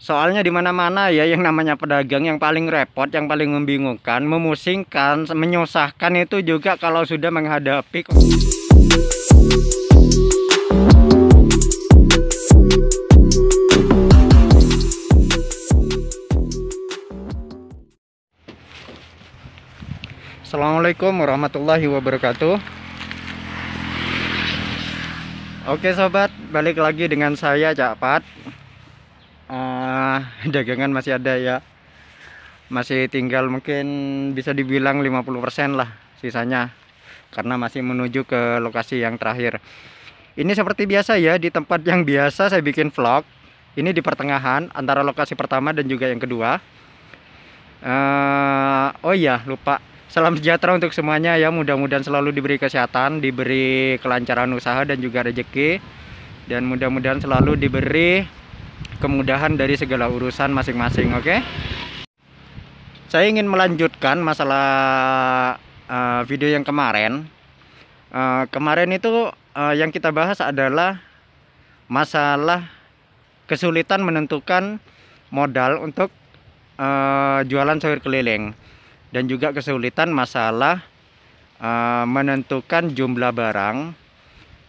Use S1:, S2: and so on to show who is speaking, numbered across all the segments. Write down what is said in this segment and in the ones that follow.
S1: Soalnya di mana-mana ya yang namanya pedagang yang paling repot, yang paling membingungkan, memusingkan, menyusahkan itu juga kalau sudah menghadapi. Assalamualaikum warahmatullahi wabarakatuh. Oke sobat, balik lagi dengan saya Cak Pat. Dagangan masih ada ya, masih tinggal mungkin bisa dibilang 50% lah sisanya, karena masih menuju ke lokasi yang terakhir. Ini seperti biasa ya, di tempat yang biasa saya bikin vlog. Ini di pertengahan antara lokasi pertama dan juga yang kedua. Oh iya, lupa. Salam sejahtera untuk semuanya ya, mudah-mudahan selalu diberi kesehatan, diberi kelancaran usaha dan juga rezeki, dan mudah-mudahan selalu diberi kemudahan dari segala urusan masing-masing. Oke, saya ingin melanjutkan masalah video yang kemarin. Kemarin itu yang kita bahas adalah masalah kesulitan menentukan modal untuk jualan sayur keliling, dan juga kesulitan masalah menentukan jumlah barang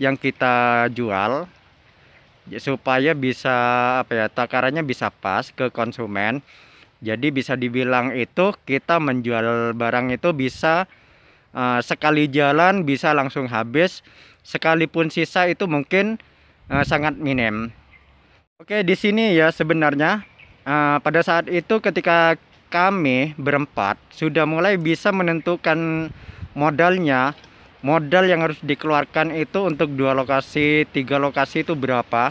S1: yang kita jual supaya bisa takarannya bisa pas ke konsumen. Jadi bisa dibilang itu kita menjual barang itu bisa sekali jalan bisa langsung habis, sekalipun sisa itu mungkin sangat minim. Oke, di sini ya sebenarnya pada saat itu ketika kami berempat sudah mulai bisa menentukan modalnya, modal yang harus dikeluarkan itu untuk 2 lokasi, 3 lokasi itu berapa.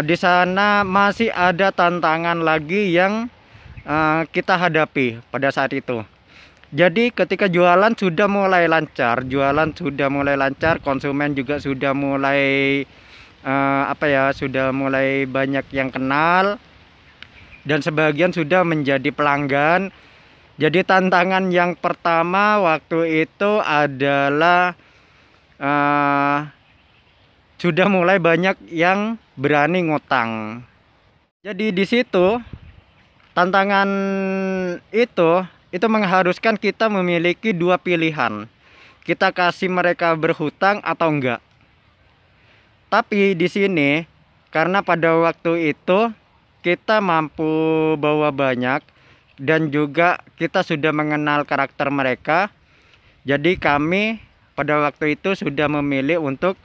S1: Di sana masih ada tantangan lagi yang kita hadapi pada saat itu. Jadi ketika jualan sudah mulai lancar, konsumen juga sudah mulai sudah mulai banyak yang kenal, dan sebagian sudah menjadi pelanggan. Jadi tantangan yang pertama waktu itu adalah sudah mulai banyak yang berani ngutang. Jadi di situ tantangan itu mengharuskan kita memiliki 2 pilihan. Kita kasih mereka berhutang atau enggak. Tapi di sini karena pada waktu itu kita mampu bawa banyak dan juga kita sudah mengenal karakter mereka, jadi kami pada waktu itu sudah memilih untuk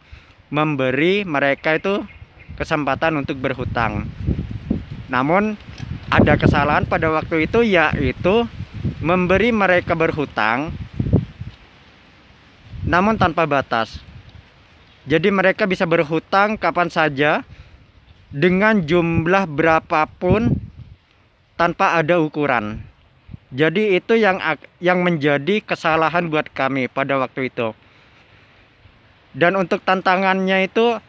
S1: memberi mereka itu kesempatan untuk berhutang. Namun ada kesalahan pada waktu itu, yaitu memberi mereka berhutang namun tanpa batas. Jadi mereka bisa berhutang kapan saja dengan jumlah berapapun tanpa ada ukuran. Jadi itu yang menjadi kesalahan buat kami pada waktu itu. Dan untuk tantangannya itu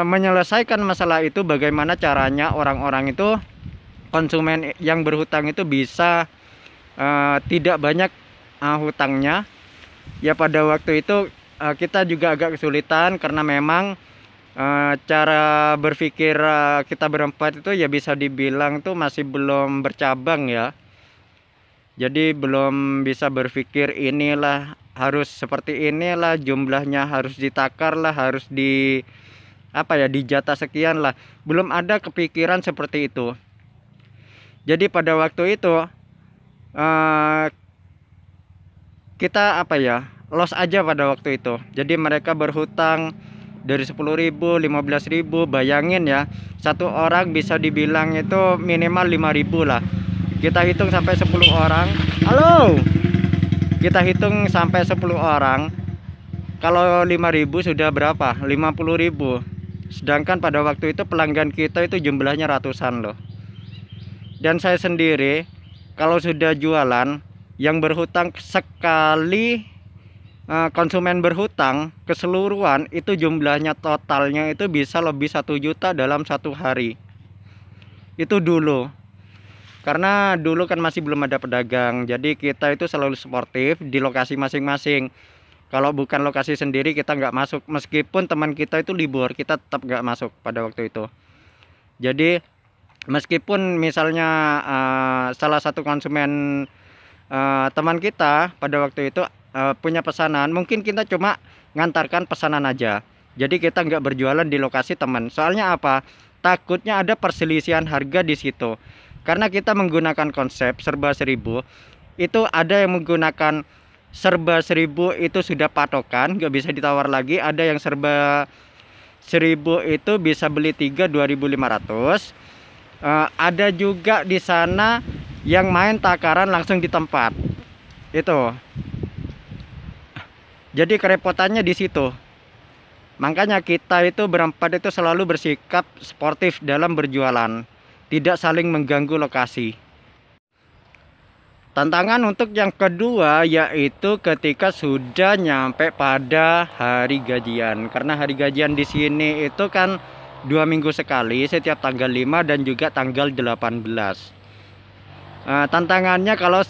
S1: menyelesaikan masalah itu, bagaimana caranya orang-orang itu, konsumen yang berhutang itu bisa tidak banyak hutangnya. Ya pada waktu itu kita juga agak kesulitan karena memang cara berpikir kita berempat itu ya bisa dibilang tuh masih belum bercabang ya. Jadi belum bisa berpikir inilah harus seperti inilah, jumlahnya harus ditakar lah, harus dijatah sekian lah. Belum ada kepikiran seperti itu. Jadi pada waktu itu kita loss aja pada waktu itu. Jadi mereka berhutang dari 10.000, 15.000, bayangin ya, satu orang bisa dibilang itu minimal 5.000 lah. Kita hitung sampai 10 orang. Halo, kita hitung sampai 10 orang. Kalau 5.000 sudah berapa? 50.000. Sedangkan pada waktu itu pelanggan kita itu jumlahnya ratusan loh. Dan saya sendiri kalau sudah jualan, yang berhutang sekali, konsumen berhutang keseluruhan itu jumlahnya totalnya itu bisa lebih 1 juta dalam 1 hari. Itu dulu, karena dulu kan masih belum ada pedagang, jadi kita itu selalu sportif di lokasi masing-masing. Kalau bukan lokasi sendiri kita nggak masuk, meskipun teman kita itu libur kita tetap nggak masuk pada waktu itu. Jadi Meskipun misalnya salah satu konsumen teman kita pada waktu itu punya pesanan, mungkin kita cuma ngantarkan pesanan aja. Jadi kita nggak berjualan di lokasi teman. Soalnya apa? Takutnya ada perselisihan harga di situ. Karena kita menggunakan konsep serba 1.000, itu ada yang menggunakan serba 1.000 itu sudah patokan, nggak bisa ditawar lagi. Ada yang serba 1.000 itu bisa beli 3 2.500. Ada juga di sana yang main takaran langsung di tempat. Itu. Jadi kerepotannya di situ. Makanya kita itu berempat itu selalu bersikap sportif dalam berjualan, tidak saling mengganggu lokasi. Tantangan untuk yang kedua yaitu ketika sudah nyampe pada hari gajian. Karena hari gajian di sini itu kan 2 minggu sekali, setiap tanggal 5 dan juga tanggal 18. Tantangannya kalau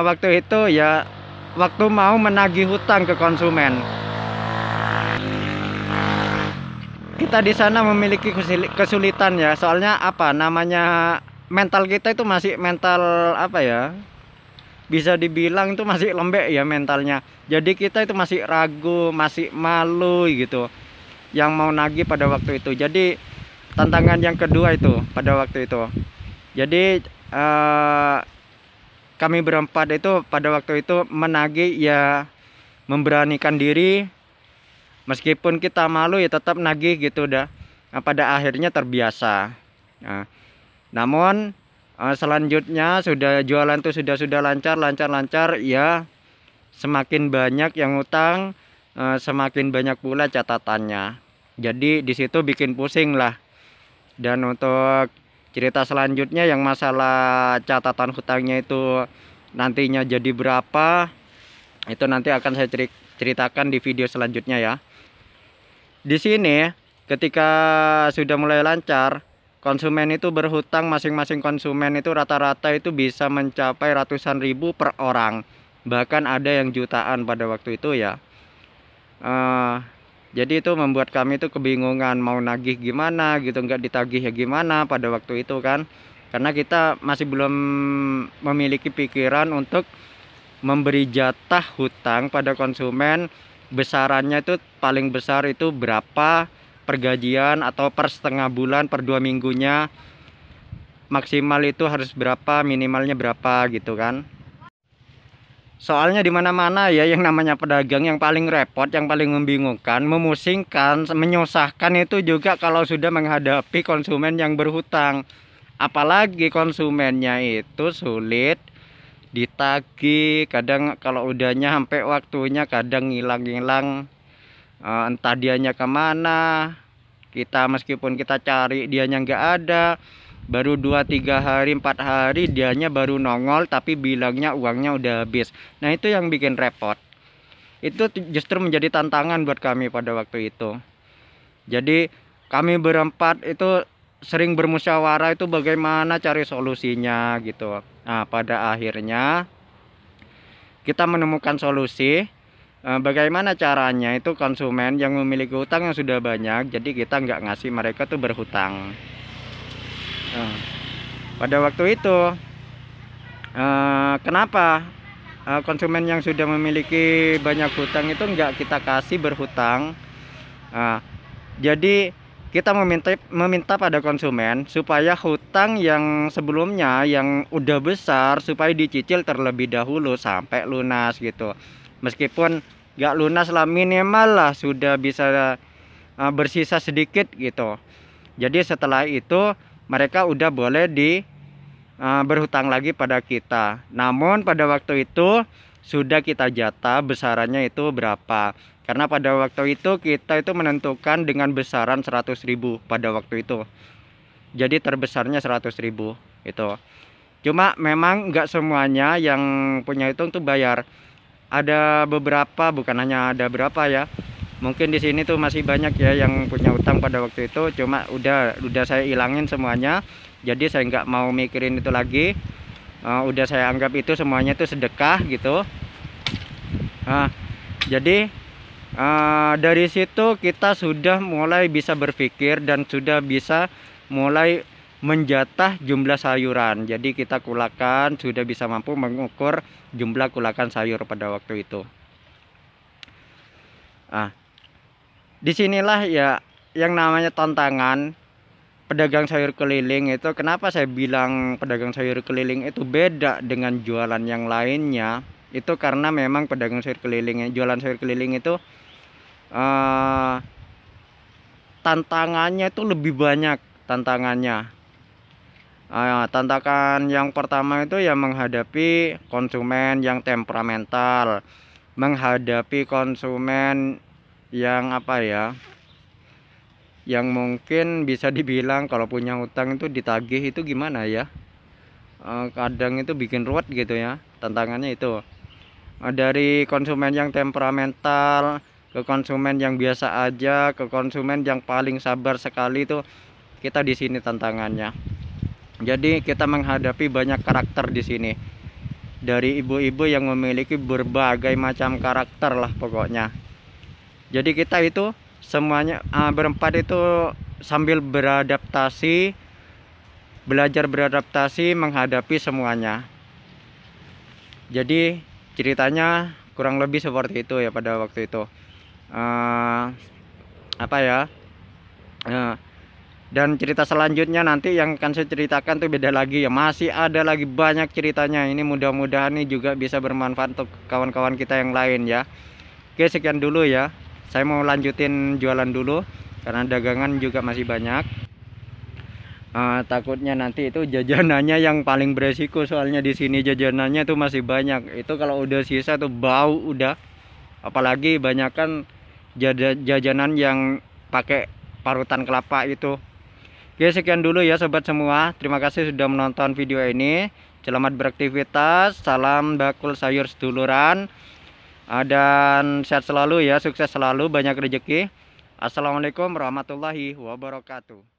S1: waktu itu ya waktu mau menagih hutang ke konsumen. Kita di sana memiliki kesulitan ya, soalnya apa namanya, mental kita itu masih mental apa ya, bisa dibilang itu masih lembek ya mentalnya. Jadi kita itu masih ragu, masih malu gitu yang mau nagih pada waktu itu. Jadi tantangan yang kedua itu pada waktu itu. Jadi kami berempat itu pada waktu itu menagih ya, memberanikan diri, meskipun kita malu ya tetap nagih gitu dah. Pada akhirnya terbiasa. Namun selanjutnya sudah jualan tuh sudah lancar ya, semakin banyak yang utang, semakin banyak pula catatannya. Jadi di situ bikin pusing lah. Dan untuk cerita selanjutnya yang masalah catatan hutangnya itu nantinya jadi berapa, itu nanti akan saya ceritakan di video selanjutnya ya. Di sini ketika sudah mulai lancar, konsumen itu berhutang, masing-masing konsumen itu rata-rata itu bisa mencapai ratusan ribu per orang, bahkan ada yang jutaan pada waktu itu ya. Jadi itu membuat kami itu kebingungan mau nagih gimana gitu, nggak ditagih ya gimana pada waktu itu kan, karena kita masih belum memiliki pikiran untuk memberi jatah hutang pada konsumen. Besarannya itu paling besar itu berapa per gajian, atau per setengah bulan, per 2 minggunya, maksimal itu harus berapa, minimalnya berapa gitu kan. Soalnya di mana-mana ya yang namanya pedagang, yang paling repot, yang paling membingungkan, memusingkan, menyusahkan itu juga kalau sudah menghadapi konsumen yang berhutang. Apalagi konsumennya itu sulit ditagih, kadang kalau udahnya sampai waktunya kadang ngilang-ngilang, entah dianya kemana. Kita meskipun kita cari dianya nggak ada, baru 2-3 hari 4 hari dianya baru nongol, tapi bilangnya uangnya udah habis. Nah itu yang bikin repot. Itu justru menjadi tantangan buat kami pada waktu itu. Jadi kami berempat itu sering bermusyawarah itu bagaimana cari solusinya gitu. Nah pada akhirnya kita menemukan solusi. Bagaimana caranya itu konsumen yang memiliki hutang yang sudah banyak, jadi kita nggak ngasih mereka tuh berhutang. Pada waktu itu kenapa konsumen yang sudah memiliki banyak hutang itu nggak kita kasih berhutang? Jadi kita meminta pada konsumen supaya hutang yang sebelumnya yang udah besar supaya dicicil terlebih dahulu sampai lunas gitu. Meskipun nggak lunas lah, minimal lah sudah bisa bersisa sedikit gitu. Jadi setelah itu mereka udah boleh berhutang lagi pada kita. Namun pada waktu itu sudah kita jatah besarannya itu berapa. Karena pada waktu itu kita itu menentukan dengan besaran 100.000 pada waktu itu. Jadi terbesarnya 100.000 itu. Cuma memang nggak semuanya yang punya hitung tuh bayar. Ada beberapa, bukan hanya ada berapa ya, mungkin di sini tuh masih banyak ya yang punya utang pada waktu itu. Cuma udah saya ilangin semuanya, jadi saya nggak mau mikirin itu lagi. Udah saya anggap itu semuanya itu sedekah gitu. Jadi dari situ kita sudah mulai bisa berpikir dan sudah bisa mulai menjatah jumlah sayuran. Jadi kita kulakan sudah bisa mampu mengukur jumlah kulakan sayur pada waktu itu. Disinilah ya yang namanya tantangan pedagang sayur keliling itu. Kenapa saya bilang pedagang sayur keliling itu beda dengan jualan yang lainnya? Itu karena memang pedagang sayur keliling, jualan sayur keliling itu tantangannya itu lebih banyak. Tantangan yang pertama itu ya menghadapi konsumen yang temperamental, menghadapi konsumen yang yang mungkin bisa dibilang kalau punya hutang itu ditagih itu gimana ya, kadang itu bikin ruwet gitu ya. Tantangannya itu dari konsumen yang temperamental ke konsumen yang biasa aja, ke konsumen yang paling sabar sekali itu kita di sini tantangannya. Jadi kita menghadapi banyak karakter di sini, dari ibu-ibu yang memiliki berbagai macam karakter lah pokoknya. Jadi kita itu semuanya berempat itu sambil belajar beradaptasi menghadapi semuanya. Jadi ceritanya kurang lebih seperti itu ya pada waktu itu. Dan cerita selanjutnya nanti yang akan saya ceritakan tuh beda lagi ya. Masih ada lagi banyak ceritanya. Ini mudah-mudahan ini juga bisa bermanfaat untuk kawan-kawan kita yang lain ya. Oke, sekian dulu ya. Saya mau lanjutin jualan dulu karena dagangan juga masih banyak. Takutnya nanti itu jajanannya yang paling beresiko, soalnya di sini jajanannya tuh masih banyak. Itu kalau udah sisa tuh bau udah. Apalagi banyakan jajanan yang pakai parutan kelapa itu. Oke, sekian dulu ya sobat semua. Terima kasih sudah menonton video ini. Selamat beraktivitas. Salam bakul sayur seduluran. Dan sehat selalu ya, sukses selalu, banyak rezeki. Assalamualaikum warahmatullahi wabarakatuh.